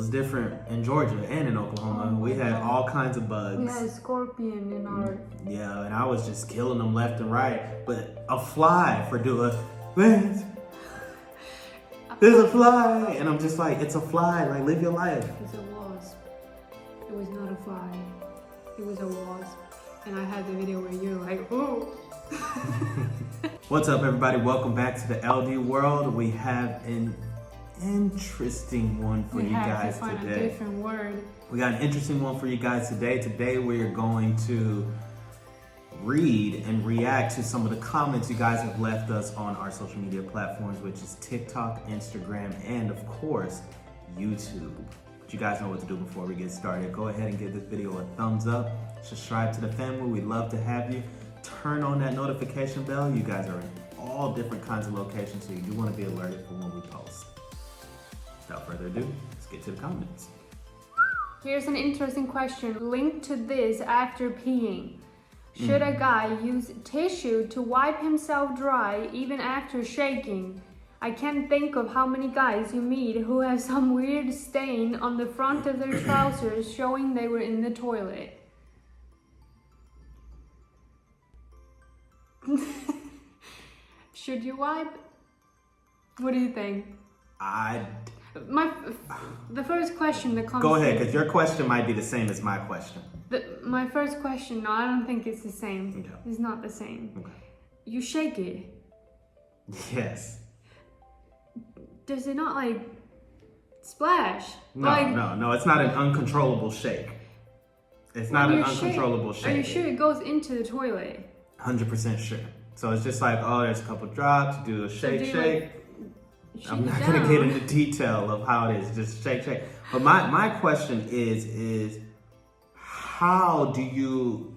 was different in Georgia and in Oklahoma. We had all kinds of bugs. We had a scorpion in our... Yeah, and I was just killing them left and right. But a fly for doing, man, there's a fly. And I'm just like, it's a fly, like live your life. It was a wasp. It was not a fly. It was a wasp. And I had the video where you're like, oh. What's up, everybody? Welcome back to the LD world. We have an interesting one for you guys today. We have to find today. a different word. We got an interesting one for you guys today. Today we're going to read and react to some of the comments you guys have left us on our social media platforms, which is TikTok, Instagram, and of course, YouTube. But you guys know what to do before we get started. Go ahead and give this video a thumbs up. Subscribe to the family. We'd love to have you. Turn on that notification bell. You guys are in all different kinds of locations, so you do want to be alerted for when we post. Without further ado, let's get to the comments. Here's an interesting question linked to this after peeing. Should a guy use tissue to wipe himself dry even after shaking? I can't think of how many guys you meet who have some weird stain on the front of their trousers showing they were in the toilet. Should you wipe? What do you think? The first question that comes. Go ahead, because your question might be the same as my question. My first question, no, I don't think it's the same. Okay. It's not the same. Okay. You shake it. Yes. Does it not like splash? No, it's not an uncontrollable shake. It's not an uncontrollable shake. Are you sure it goes into the toilet? 100% sure. So it's just like, oh, there's a couple drops, do a shake. I'm not gonna get into detail of how it is, just shake. But my question is how do you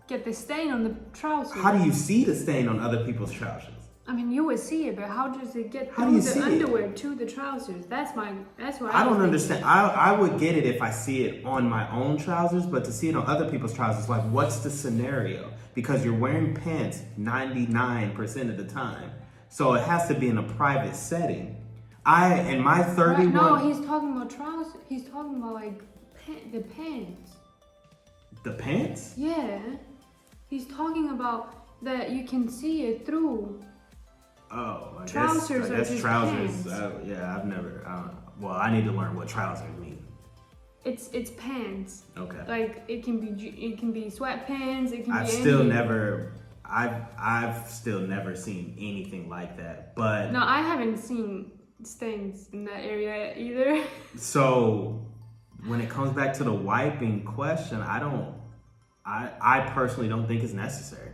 get the stain on the trousers? How do you see the stain on other people's trousers? I mean, you would see it, but how does it get through the underwear to the trousers? That's what I don't understand. I would get it if I see it on my own trousers, but to see it on other people's trousers, like what's the scenario? Because you're wearing pants 99% of the time. So it has to be in a private setting. In my 31... No, he's talking about trousers. He's talking about like the pants. The pants? Yeah. He's talking about that you can see it through. Oh, I trousers guess are just trousers. pants. Yeah, I've never. Well, I need to learn what trousers mean. It's pants. Okay. Like it can be sweatpants. It can I've be. I've still never seen anything like that. But no, I haven't seen stains in that area either. So when it comes back to the wiping question, I personally don't think it's necessary.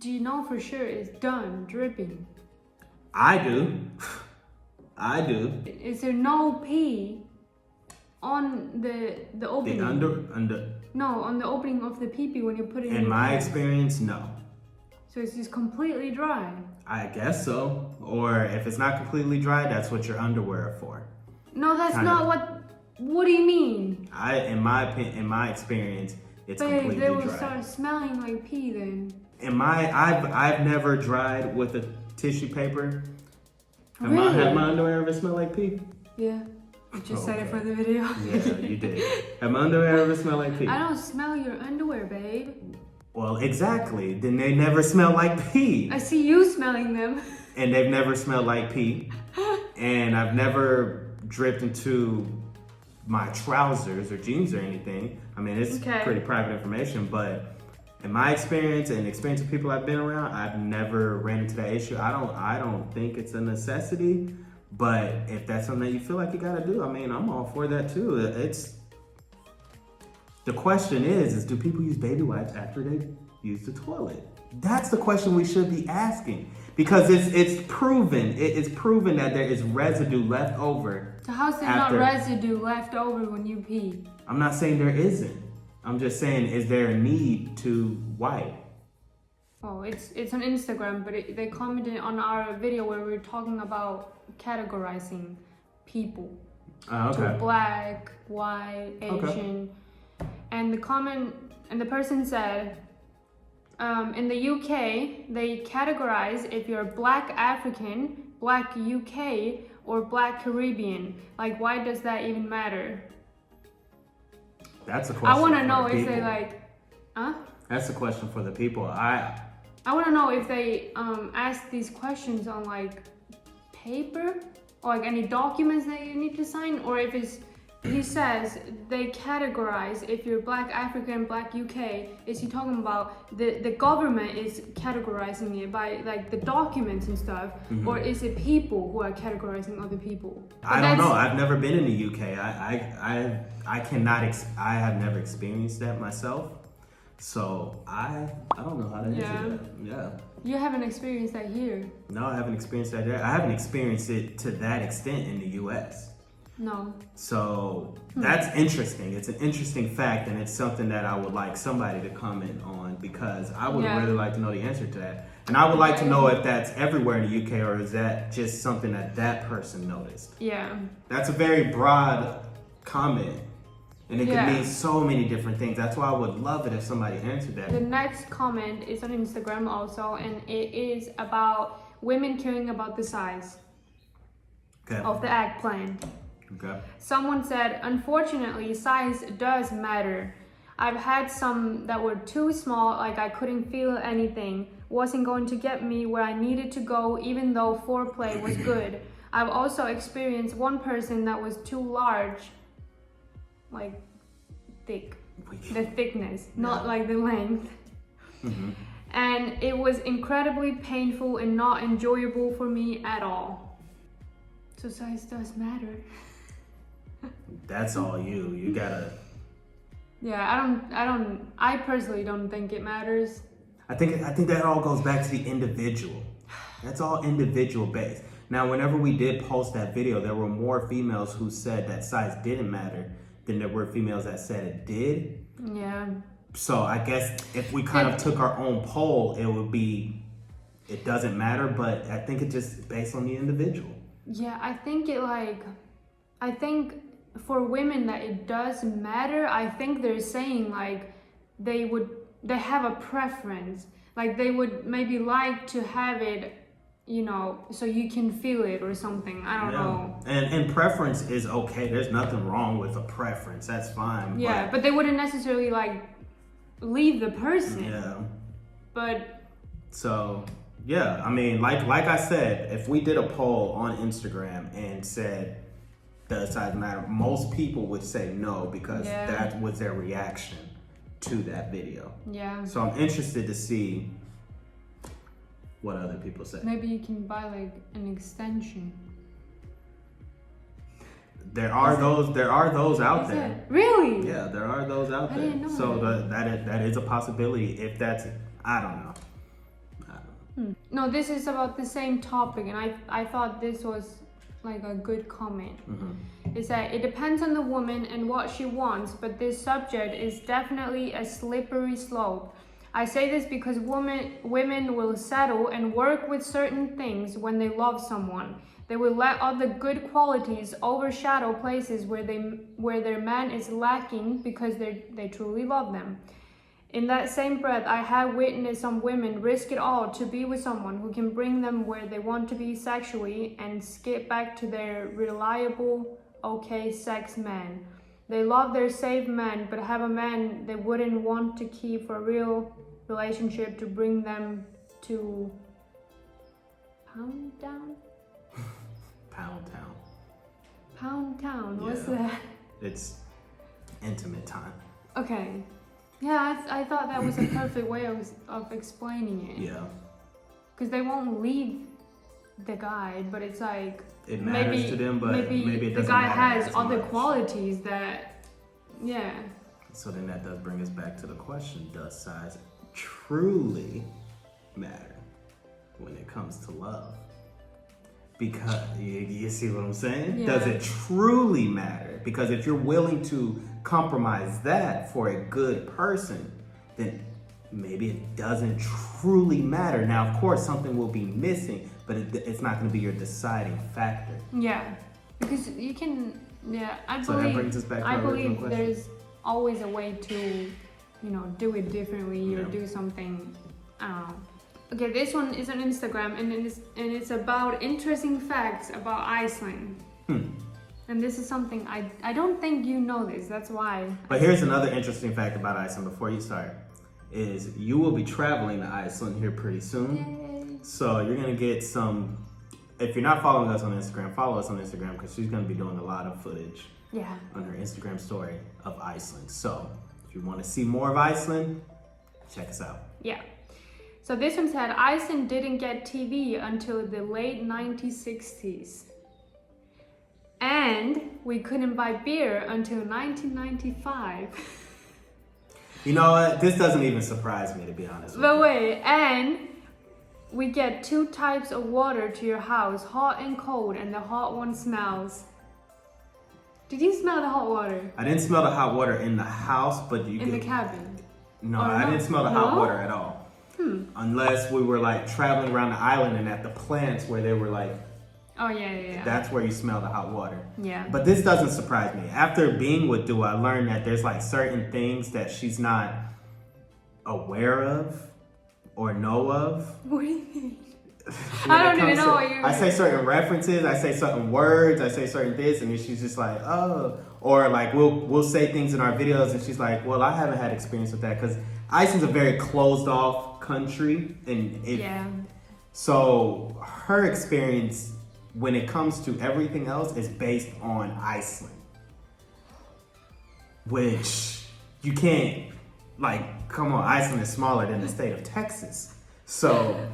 Do you know for sure it's done dripping? I do. Is there no pee on the opening? No, on the opening of the pee-pee when you put it in. In my experience, no. So it's just completely dry. I guess so. Or if it's not completely dry, that's what your underwear are for. No, that's not what. What do you mean? In my experience, it's completely dry. They will start smelling like pee then. I've never dried with a tissue paper. Really? Have my underwear ever smelled like pee? Yeah. You just said it for the video. Yeah, you did. Have my underwear ever smelled like pee? I don't smell your underwear, babe. Well, exactly. Then they never smell like pee. I see you smelling them. And they've never smelled like pee. And I've never dripped into my trousers or jeans or anything. I mean, it's pretty private information, but in my experience and the experience of people I've been around, I've never ran into that issue. I don't think it's a necessity, but if that's something that you feel like you gotta do, I mean, I'm all for that too. The question is do people use baby wipes after they use the toilet? That's the question we should be asking, because it's proven. It's proven that there is residue left over. So how's there not residue left over when you pee? I'm not saying there isn't. I'm just saying, is there a need to wipe? Oh, it's on Instagram, but they commented on our video where we were talking about categorizing people to black, white, Asian, and the person said, in the UK they categorize if you're Black African, Black UK, or Black Caribbean? Like, why does that even matter? That's a question. I want to for know the if people. they like, huh? That's a question for the people. I want to know if they ask these questions on like paper or like any documents that you need to sign, or if it's, he says they categorize if you're Black African, Black UK. Is he talking about the government is categorizing it by like the documents and stuff, or is it people who are categorizing other people? I don't know. I've never been in the UK. I cannot. I have never experienced that myself. So I don't know how to answer that. Yeah. You haven't experienced that here? No, I haven't experienced that there. I haven't experienced it to that extent in the US. No. So that's interesting. It's an interesting fact, and it's something that I would like somebody to comment on, because I would really like to know the answer to that. And I would like to know if that's everywhere in the UK, or is that just something that that person noticed. Yeah. That's a very broad comment, and it can mean so many different things. That's why I would love it if somebody answered that. The next comment is on Instagram also, and it is about women caring about the size of the eggplant. Okay. Someone said, unfortunately, size does matter. I've had some that were too small, like I couldn't feel anything, wasn't going to get me where I needed to go, even though foreplay was good. I've also experienced one person that was too large, like thick, the thickness, not like the length. And it was incredibly painful and not enjoyable for me at all. So size does matter. That's all you. You gotta. Yeah, I personally don't think it matters. I think that all goes back to the individual. That's all individual based. Now, whenever we did post that video, there were more females who said that size didn't matter than there were females that said it did. Yeah. So I guess if we kind of took our own poll, it would be, it doesn't matter, but I think it just based on the individual. Yeah, I think for women that it does matter. I think they're saying like they have a preference, like they would maybe like to have it, you know, so you can feel it or something. I don't know. And preference is okay. There's nothing wrong with a preference. That's fine. Yeah, but they wouldn't necessarily like leave the person. Yeah. But so yeah, I mean, like I said, if we did a poll on Instagram and said, does size matter? Most people would say no, because that was their reaction to that video. Yeah. So I'm interested to see what other people say. Maybe you can buy like an extension. There are those out there. It? Really? Yeah, there are those out there. I didn't know so that is a possibility. If that's, I don't know. No, this is about the same topic, and I thought this was like a good comment. Is that it depends on the woman and what she wants, but this subject is definitely a slippery slope. I say this because women will settle and work with certain things when they love someone. They will let other good qualities overshadow places where their man is lacking because they truly love them. In that same breath, I have witnessed some women risk it all to be with someone who can bring them where they want to be sexually and skip back to their reliable, okay sex man. They love their safe man, but have a man they wouldn't want to keep for a real relationship to bring them to Pound Town? Pound Town, what's that? It's intimate time. Okay. Yeah, I thought that was a perfect way of explaining it. Yeah. Because they won't leave the guy, but it's like it matters to them, but maybe it doesn't the guy matter has other qualities that, yeah. So then that does bring us back to the question: does size truly matter when it comes to love? Because you see what I'm saying? Yeah. Does it truly matter? Because if you're willing to compromise that for a good person, then maybe it doesn't truly matter. Now, of course, something will be missing, but it's not going to be your deciding factor. Yeah, because you can. Yeah, I so believe. That brings us back to I our believe question. there's always a way to, do it differently or do something. I don't know. Okay, this one is on Instagram, and it's about interesting facts about Iceland. And this is something I don't think you know this. That's why. But here's another interesting fact about Iceland before you start. Is you will be traveling to Iceland here pretty soon. Yay. So you're going to get some, if you're not following us on Instagram, follow us on Instagram because she's going to be doing a lot of footage on her Instagram story of Iceland. So if you want to see more of Iceland, check us out. Yeah. So this one said Iceland didn't get TV until the late 1960s. And we couldn't buy beer until 1995. You know what? This doesn't even surprise me, to be honest with But you. wait, and we get 2 types of water to your house, hot and cold, and the hot one smells. Did you smell the hot water? I didn't smell the hot water in the house, but you In the cabin? No, Or I no? didn't smell the hot No? water at all. Unless we were like traveling around the island and at the plants where they were like, Oh, yeah. that's where you smell the hot water. Yeah. But this doesn't surprise me. After being with Dua, I learned that there's like certain things that she's not aware of or know of. What do you mean? When I don't it even comes know what you I say certain references, I say certain words, I say certain this, and then she's just like, oh. Or like we'll say things in our videos and she's like, well, I haven't had experience with that because Iceland's a very closed off country. So her experience when it comes to everything else is based on Iceland. Which you can't, like, come on, Iceland is smaller than the state of Texas. So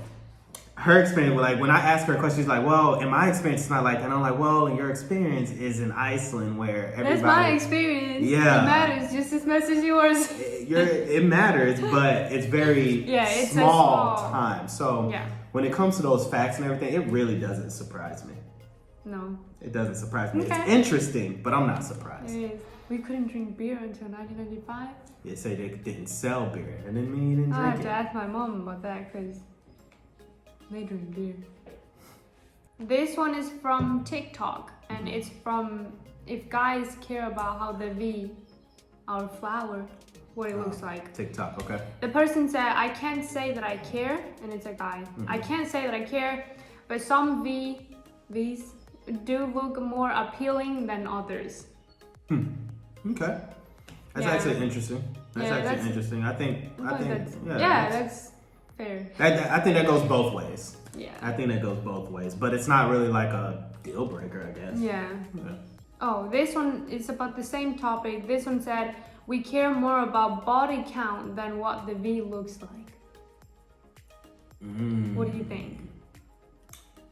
her experience, like when I ask her a question, she's like, well, in my experience, it's not like that. And I'm like, well, in your experience is in Iceland where everybody... That's my experience. Yeah. It matters just as much as yours. It matters, but it's very it's small a small time. So when it comes to those facts and everything, it really doesn't surprise me. No. It doesn't surprise me. Okay. It's interesting, but I'm not surprised. It is. We couldn't drink beer until 1995. They say they didn't sell beer. That didn't mean you didn't I drink have it. to ask my mom about that because they drink beer. This one is from TikTok, and it's from if guys care about how the V, our flower, what it looks like. TikTok, okay. The person said, I can't say that I care, and it's a guy. I can't say that I care, but some Vs do look more appealing than others. Okay. That's actually interesting. That's interesting. I think that's fair. I think that goes both ways. Yeah. I think that goes both ways, but it's not really like a deal breaker, I guess. Yeah. Oh, this one is about the same topic. This one said, we care more about body count than what the V looks like. What do you think?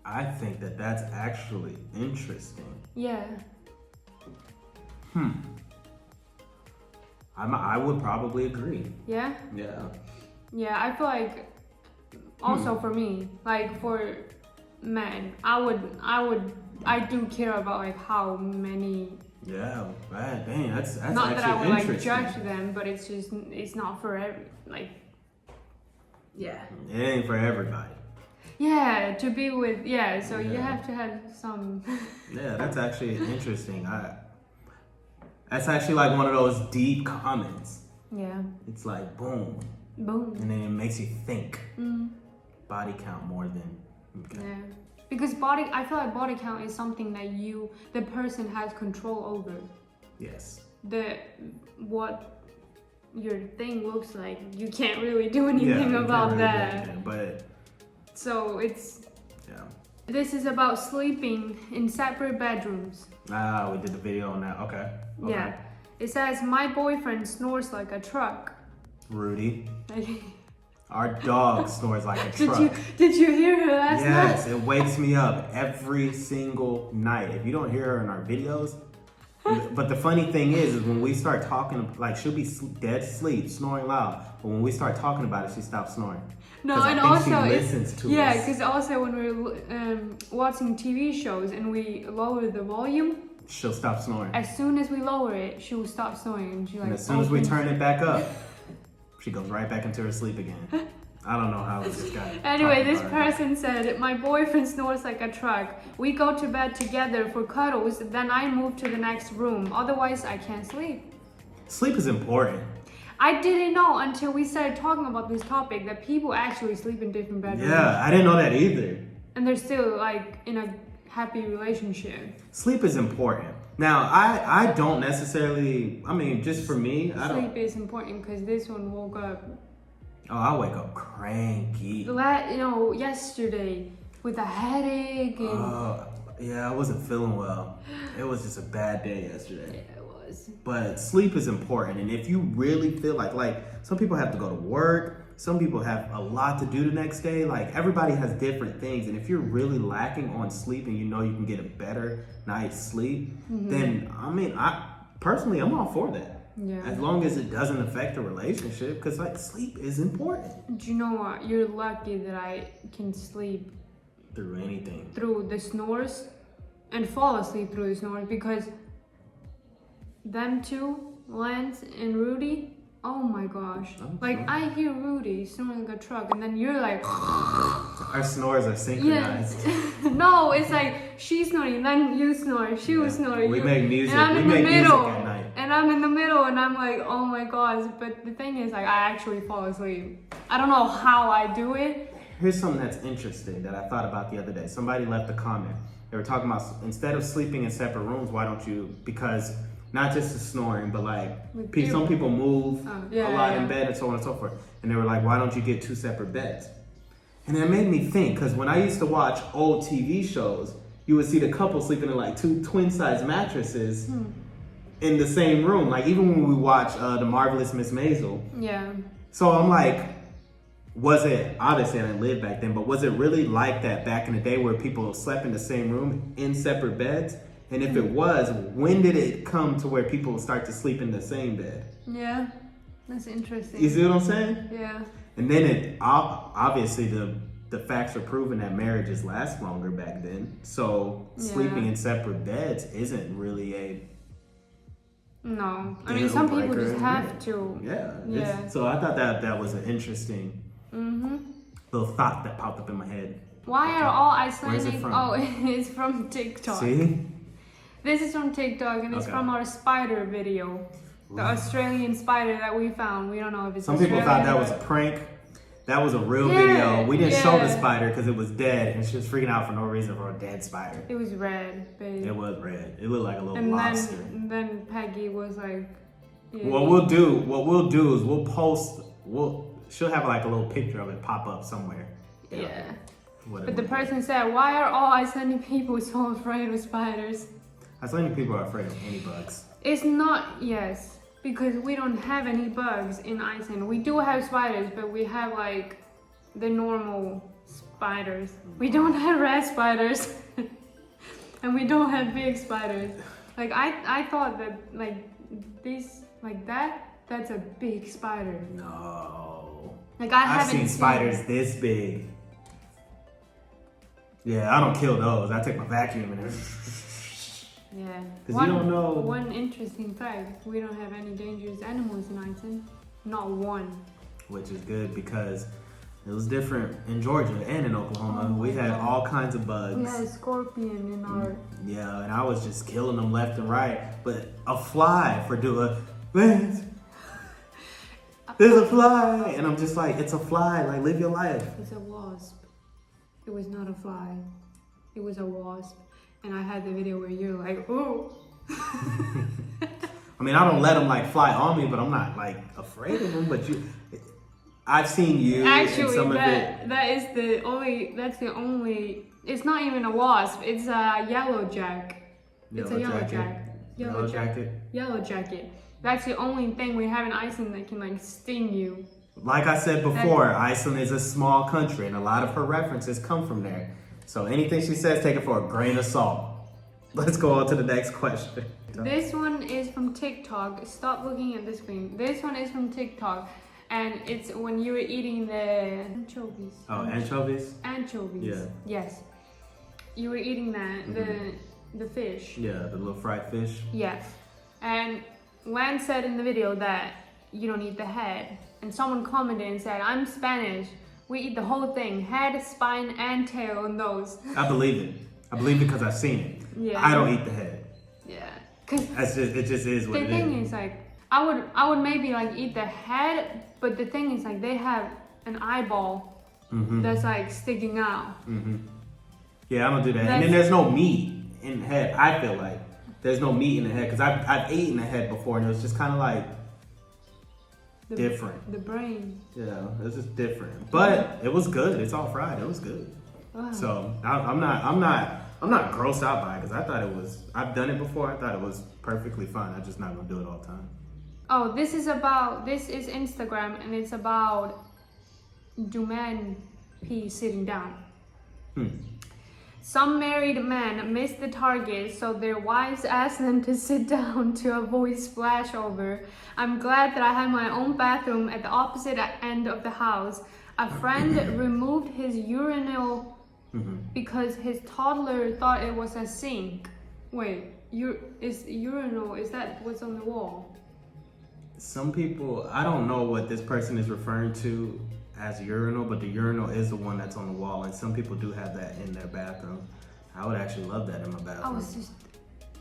I think that that's actually interesting. Yeah. I would probably agree. Yeah? Yeah. Yeah, I feel like also for me, like for men, I do care about like how many. Yeah, right. Dang, that's Not actually that I would like interesting. judge them, but it's just it's not for every like. Yeah. It ain't for everybody. Yeah, to be with so you have to have some. Yeah, that's actually interesting. That's actually like one of those deep comments. Yeah. It's like boom, Boom. and then it makes you think. Body count more than. Okay. Yeah. Because I feel like body count is something that the person has control over. Yes. What your thing looks like, you can't really do anything about that. But. So it's. Yeah. This is about sleeping in separate bedrooms. We did the video on that. Okay. Yeah. It says, my boyfriend snores like a truck. Rudy. Our dog snores like a truck. Did you hear her last night? Yes, it wakes me up every single night. If you don't hear her in our videos, but the funny thing is when we start talking, like she'll be dead asleep, snoring loud, but when we start talking about it, she stops snoring. No, and I think also she listens to us. because also when we're watching TV shows and we lower the volume, she'll stop snoring. as soon as we lower it, she will stop snoring, and And as soon as we turn it back up, she goes right back into her sleep again. I don't know how we just got it. Anyway, this person said, my boyfriend snores like a truck. We go to bed together for cuddles, then I move to the next room. Otherwise, I can't sleep. Sleep is important. I didn't know until we started talking about this topic that people actually sleep in different bedrooms. Yeah, I didn't know that either. And they're still like in a happy relationship. Sleep is important. Now, I don't necessarily, I mean, just for me, I don't. Sleep is important because this one woke up. Oh, I wake up cranky. Yesterday with a headache and. Yeah, I wasn't feeling well. It was just a bad day yesterday. Yeah, it was. But sleep is important, and if you really feel like some people have to go to work, some people have a lot to do the next day. Like everybody has different things, and if you're really lacking on sleep, and you know you can get a better night's sleep, then I mean, I'm all for that. Yeah. As long as it doesn't affect the relationship, because like sleep is important. Do you know what? You're lucky that I can sleep Through anything. through the snores and fall asleep through the snores, because them two, Lance and Rudy, oh my gosh. Like I hear Rudy snoring like a truck and then you're like Our snores are synchronized. yeah. No, it's like she's snoring, then you snore, she was snoring. We make music. And I'm We in the make music middle. at night. And I'm in the middle and I'm like, oh my gosh. But the thing is, like, I actually fall asleep. I don't know how I do it. Here's something that's interesting that I thought about the other day. Somebody left a comment. They were talking about instead of sleeping in separate rooms, why don't you, because not just the snoring, but like some people move a lot in bed and so on and so forth. And they were like, why don't you get two separate beds? And it made me think, because when I used to watch old TV shows, you would see the couple sleeping in like two twin-size mattresses in the same room. Like even when we watch The Marvelous Miss Maisel. Yeah. So I'm like, was it, obviously I didn't live back then, but was it really like that back in the day where people slept in the same room in separate beds? And if it was, when did it come to where people start to sleep in the same bed? Yeah, that's interesting. You see what I'm saying? Yeah. And then it, obviously the facts are proving that marriages last longer back then. So sleeping in separate beds isn't really a... No, I mean, some people just have to. Yeah. So I thought that was an interesting little thought that popped up in my head. Why are all Icelandic? Where's it from? Oh, it's from TikTok. See? This is from TikTok and it's from our spider video. The Australian spider that we found. We don't know if it's Some people thought that was a prank. That was a real video. We didn't show the spider because it was dead and she was freaking out for no reason for a dead spider. It was red, babe. It was red. It looked like a little and lobster. Then Peggy was like... Yeah. What we'll do is she'll have like a little picture of it pop up somewhere. Yeah. Whatever. But the person said, why are all Icelandic people so afraid of spiders? Icelandic people are afraid of any bugs. It's not, yes, because we don't have any bugs in Iceland. We do have spiders, but we have like the normal spiders. We don't have rat spiders. And we don't have big spiders. Like I thought that like this, like that's a big spider. No. Like I've seen spiders this big. Yeah, I don't kill those. I take my vacuum and yeah. Because you don't know. One interesting fact, we don't have any dangerous animals in Iceland. Not one. Which is good because it was different in Georgia and in Oklahoma. We had all kinds of bugs. We had a scorpion in our... Yeah, and I was just killing them left and right. But a fly for doing, Lance, there's a fly. And I'm just like, it's a fly. Like, live your life. It's a wasp. It was not a fly. It was a wasp. And I had the video where you're like, oh. I mean, I don't let them like fly on me, but I'm not like afraid of them. But I've seen you. Actually, some that's the only, it's not even a wasp. It's a yellow jack. It's a yellow jack. Yellow jacket. Yellow jacket. That's the only thing we have in Iceland that can like sting you. Like I said before, Iceland is a small country and a lot of her references come from there. So anything she says, take it for a grain of salt. Let's go on to the next question. This one is from TikTok. Stop looking at the screen. This one is from TikTok. And it's when you were eating the anchovies. Oh, anchovies? Anchovies. Yeah. Yes. You were eating that, the fish. Yeah, the little fried fish. Yeah. And Lance said in the video that you don't eat the head. And someone commented and said, I'm Spanish. We eat the whole thing, head, spine, and tail, and nose. I believe it. I believe it because I've seen it. Yeah. I don't eat the head. Yeah. It just is what it is. The thing is, like, I would maybe like eat the head, but the thing is like they have an eyeball that's like sticking out. Yeah, I don't do that. And then there's no meat in the head. I feel like there's no meat in the head because I've eaten the head before and it was just kind of like different. The brain. Yeah, it was just different. But it was good. It's all fried. It was good. Wow. So I'm not grossed out by it because I thought it was. I've done it before. I thought it was perfectly fine. I'm just not gonna do it all the time. Oh, this is Instagram and it's about do men pee sitting down. Some married men miss the target, so their wives ask them to sit down to avoid splashover. I'm glad that I have my own bathroom at the opposite end of the house. A friend removed his urinal because his toddler thought it was a sink. Wait, is that what's on the wall? Some people, I don't know what this person is referring to as urinal, but the urinal is the one that's on the wall, and some people do have that in their bathroom. I would actually love that in my bathroom. Oh, it's just,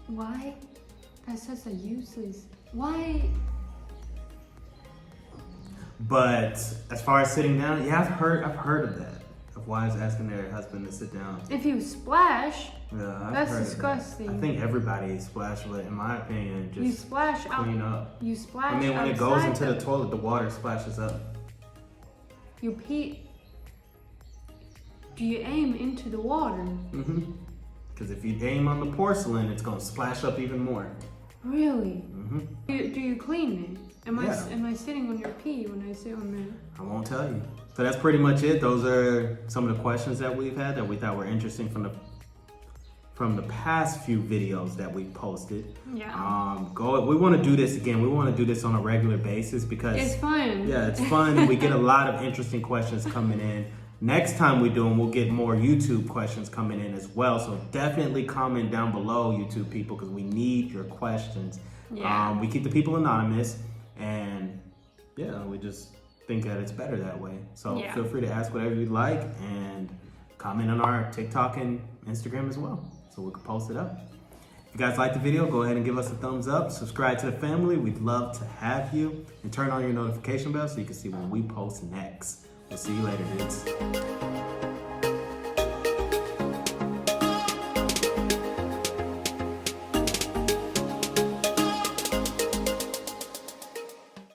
why? That's such a useless, why? But as far as sitting down, yeah, I've heard of that. Of wives asking their husband to sit down. If you splash, yeah, that's disgusting. I think everybody splash, but in my opinion, just you splash clean up. You splash. I mean, when it goes into the toilet, the water splashes up. You pee. Do you aim into the water? Because if you aim on the porcelain, it's gonna splash up even more. Really? Do you clean it? Am Yeah. I sitting on your pee when I sit on there? I won't tell you. So that's pretty much it. Those are some of the questions that we've had that we thought were interesting from the past few videos that we posted. Yeah. We want to do this again. We want to do this on a regular basis because it's fun. Yeah, it's fun. We get a lot of interesting questions coming in. Next time we do them, we'll get more YouTube questions coming in as well. So definitely comment down below, YouTube people, because we need your questions. Yeah. We keep the people anonymous, and yeah, we just think that it's better that way. So feel free to ask whatever you'd like and comment on our TikTok and Instagram as well, so we can post it up. If you guys like the video, go ahead and give us a thumbs up. Subscribe to the family. We'd love to have you. And turn on your notification bell so you can see when we post next. We'll see you later, dudes.